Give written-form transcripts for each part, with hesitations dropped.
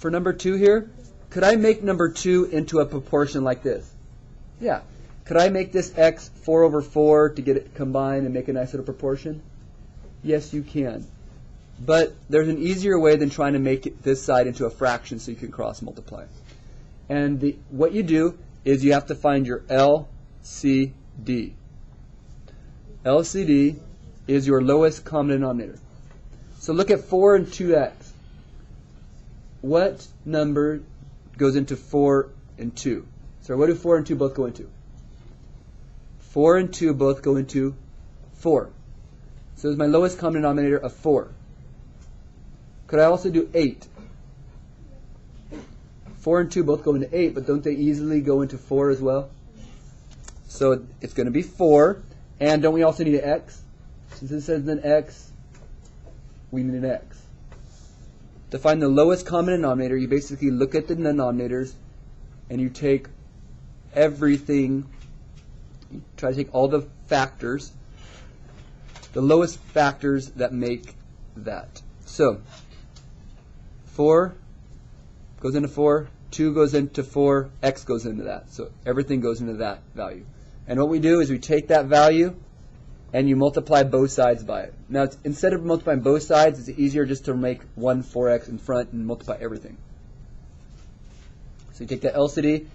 for number 2 here, could I make number 2 into a proportion like this? Yeah. Could I make this x 4 over 4 to get it combined and make a nice little proportion? Yes, you can. But there's an easier way than trying to make this side into a fraction so you can cross multiply. And what you do is you have to find your LCD. LCD is your lowest common denominator. So look at 4 and 2x. What number goes into 4 and 2? So what do 4 and 2 both go into? 4 and 2 both go into 4. So it's my lowest common denominator of 4. Could I also do 8? 4 and 2 both go into 8, but don't they easily go into 4 as well? So it's going to be 4. And don't we also need an x? Since it says an x, we need an x. To find the lowest common denominator, you basically look at the denominators and you take everything, you try to take all the factors, the lowest factors that make that. So 4 goes into 4, 2 goes into 4, x goes into that. So everything goes into that value. And what we do is we take that value and you multiply both sides by it. Now, instead of multiplying both sides, it's easier just to make one 4x in front and multiply everything. So you take that LCD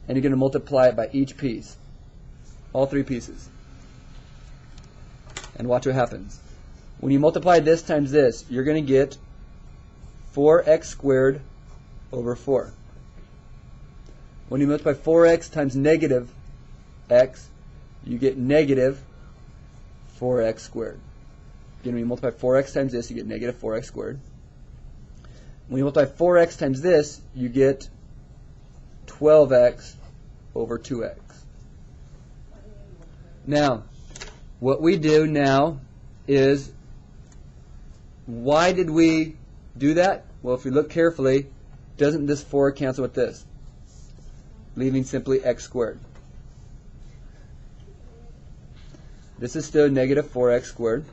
and you're going to multiply it by each piece, all 3 pieces. And watch what happens. When you multiply this times this, you're going to get 4x squared over 4. When you multiply 4x times negative x, you get negative 4x squared. Again, when you multiply 4x times this, you get negative 4x squared. When you multiply 4x times this, you get 12x over 2x. Now, what we do now is, why did we do that? Well, if you look carefully, doesn't this 4 cancel with this? Leaving simply x squared. This is still negative 4x squared.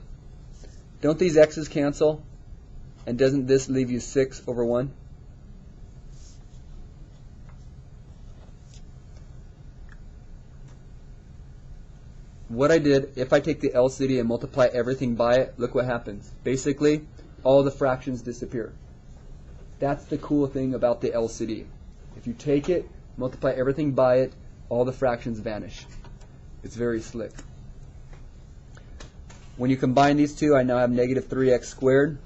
Don't these x's cancel? And doesn't this leave you 6 over 1? What I did, if I take the LCD and multiply everything by it, look what happens. Basically, all the fractions disappear. That's the cool thing about the LCD. If you take it, multiply everything by it, all the fractions vanish. It's very slick. When you combine these two, I now have negative 3x squared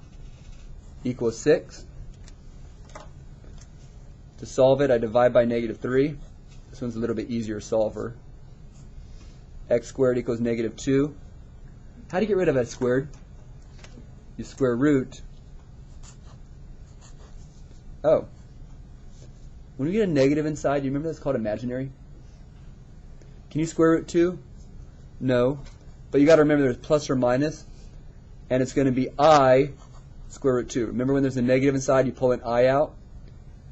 equals 6. To solve it, I divide by negative 3. This one's a little bit easier solver. X squared equals negative 2. How do you get rid of x squared? You square root. Oh. When we get a negative inside, you remember that's called imaginary? Can you square root 2? No. But you got to remember there's plus or minus, and it's going to be I square root 2. Remember when there's a negative inside, you pull an I out,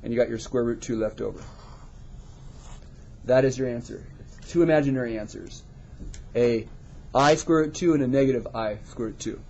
and you got your square root 2 left over. That is your answer. 2 imaginary answers. A I square root 2 and a negative I square root 2.